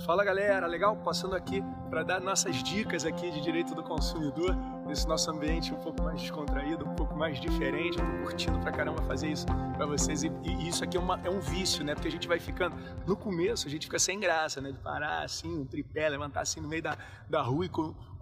Fala galera, legal? Passando aqui para dar nossas dicas aqui de direito do consumidor, nesse nosso ambiente um pouco mais descontraído, um pouco mais diferente. Eu tô curtindo pra caramba fazer isso para vocês e isso aqui é um vício, né? Porque a gente vai ficando, no começo a gente fica sem graça, né? De parar assim, um tripé, levantar assim no meio da rua e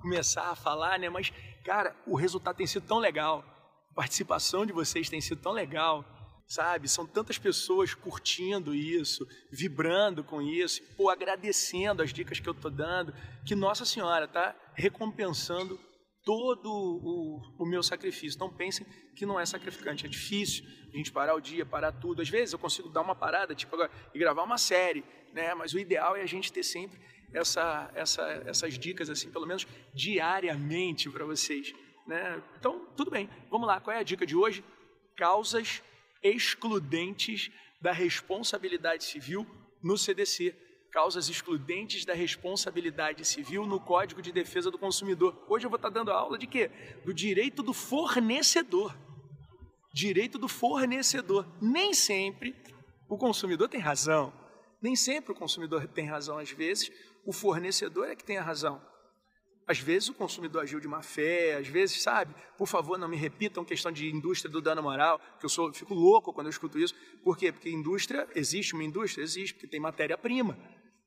começar a falar, né? Mas, cara, o resultado tem sido tão legal, a participação de vocês tem sido tão legal, sabe? São tantas pessoas curtindo isso, vibrando com isso, pô, agradecendo as dicas que eu tô dando, que Nossa Senhora tá recompensando todo o meu sacrifício. Não pensem que não é sacrificante, é difícil a gente parar o dia, parar tudo. Às vezes eu consigo dar uma parada, tipo agora, e gravar uma série, né? Mas o ideal é a gente ter sempre essas dicas, assim, pelo menos diariamente para vocês, né? Então, tudo bem. Vamos lá, qual é a dica de hoje? Causas excludentes da responsabilidade civil no CDC. Causas excludentes da responsabilidade civil no Código de Defesa do Consumidor. Hoje eu vou estar dando aula de quê? Do direito do fornecedor. Direito do fornecedor. Nem sempre o consumidor tem razão. Nem sempre o consumidor tem razão. Às vezes, o fornecedor é que tem a razão. Às vezes o consumidor agiu de má fé, às vezes, sabe, por favor, não me repitam questão de indústria do dano moral, que eu fico louco quando eu escuto isso. Por quê? Porque existe uma indústria? Existe, porque tem matéria-prima.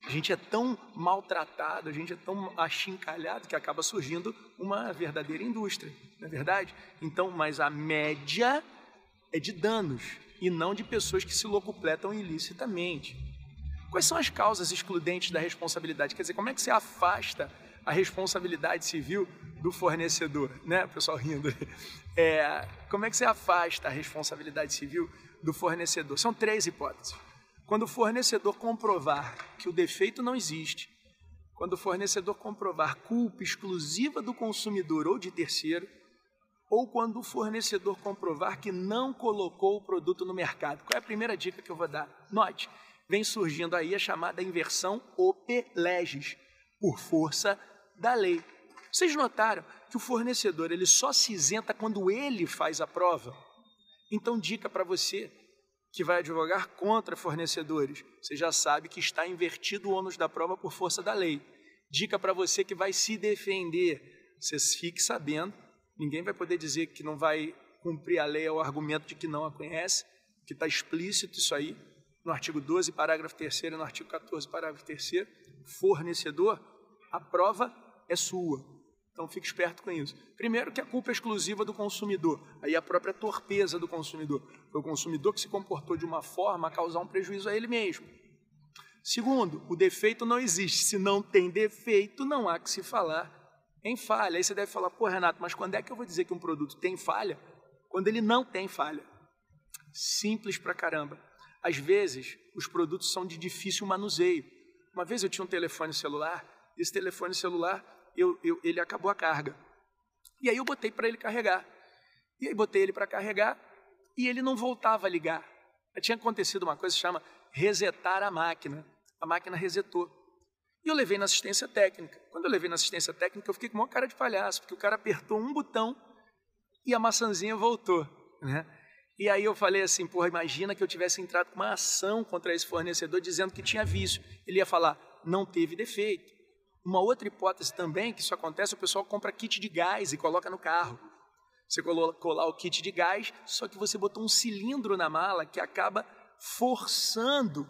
A gente é tão maltratado, a gente é tão achincalhado que acaba surgindo uma verdadeira indústria, não é verdade? Então, mas a média é de danos e não de pessoas que se locupletam ilicitamente. Quais são as causas excludentes da responsabilidade? Quer dizer, como é que você afasta a responsabilidade civil do fornecedor, né? O pessoal rindo. Como é que você afasta a responsabilidade civil do fornecedor? São três hipóteses. Quando o fornecedor comprovar que o defeito não existe, quando o fornecedor comprovar culpa exclusiva do consumidor ou de terceiro, ou quando o fornecedor comprovar que não colocou o produto no mercado. Qual é a primeira dica que eu vou dar? Note, vem surgindo aí a chamada inversão ope legis, por força da lei. Vocês notaram que o fornecedor ele só se isenta quando ele faz a prova? Então, dica para você que vai advogar contra fornecedores. Você já sabe que está invertido o ônus da prova por força da lei. Dica para você que vai se defender. Você fique sabendo, ninguém vai poder dizer que não vai cumprir a lei ao argumento de que não a conhece, que está explícito isso aí, no artigo 12, parágrafo 3º e no artigo 14, parágrafo 3º. Fornecedor, a prova é sua. Então fique esperto com isso. Primeiro que a culpa é exclusiva do consumidor, aí a própria torpeza do consumidor. Foi o consumidor que se comportou de uma forma a causar um prejuízo a ele mesmo. Segundo, o defeito não existe. Se não tem defeito, não há que se falar em falha. Aí você deve falar, pô Renato, mas quando é que eu vou dizer que um produto tem falha? Quando ele não tem falha. Simples pra caramba. Às vezes, os produtos são de difícil manuseio. Uma vez eu tinha um telefone celular, esse telefone celular, ele acabou a carga. E aí eu botei para ele carregar. E aí botei ele para carregar e ele não voltava a ligar. Tinha acontecido uma coisa que se chama resetar a máquina. A máquina resetou. E eu levei na assistência técnica. Quando eu levei na assistência técnica, eu fiquei com uma cara de palhaço, porque o cara apertou um botão e a maçãzinha voltou, né? E aí eu falei assim, porra, imagina que eu tivesse entrado com uma ação contra esse fornecedor dizendo que tinha vício. Ele ia falar, não teve defeito. Uma outra hipótese também, que isso acontece, o pessoal compra kit de gás e coloca no carro. Você colocou lá o kit de gás, só que você botou um cilindro na mala que acaba forçando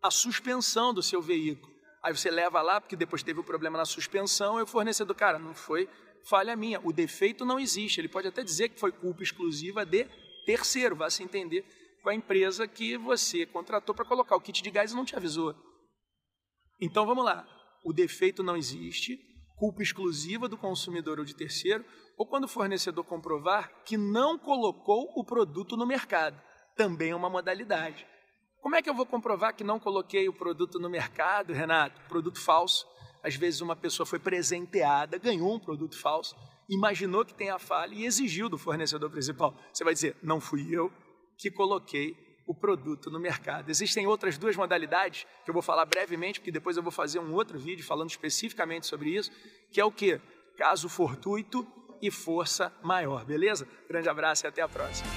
a suspensão do seu veículo. Aí você leva lá, porque depois teve o problema na suspensão, e o fornecedor, cara, não foi falha minha, o defeito não existe. Ele pode até dizer que foi culpa exclusiva de terceiro, vai se entender com a empresa que você contratou para colocar o kit de gás e não te avisou. Então vamos lá, o defeito não existe, culpa exclusiva do consumidor ou de terceiro, ou quando o fornecedor comprovar que não colocou o produto no mercado, também é uma modalidade. Como é que eu vou comprovar que não coloquei o produto no mercado, Renato? Produto falso. Às vezes uma pessoa foi presenteada, ganhou um produto falso, imaginou que tem a falha e exigiu do fornecedor principal. Você vai dizer, não fui eu que coloquei o produto no mercado. Existem outras duas modalidades, que eu vou falar brevemente, porque depois eu vou fazer um outro vídeo falando especificamente sobre isso, que é o quê? Caso fortuito e força maior, beleza? Grande abraço e até a próxima.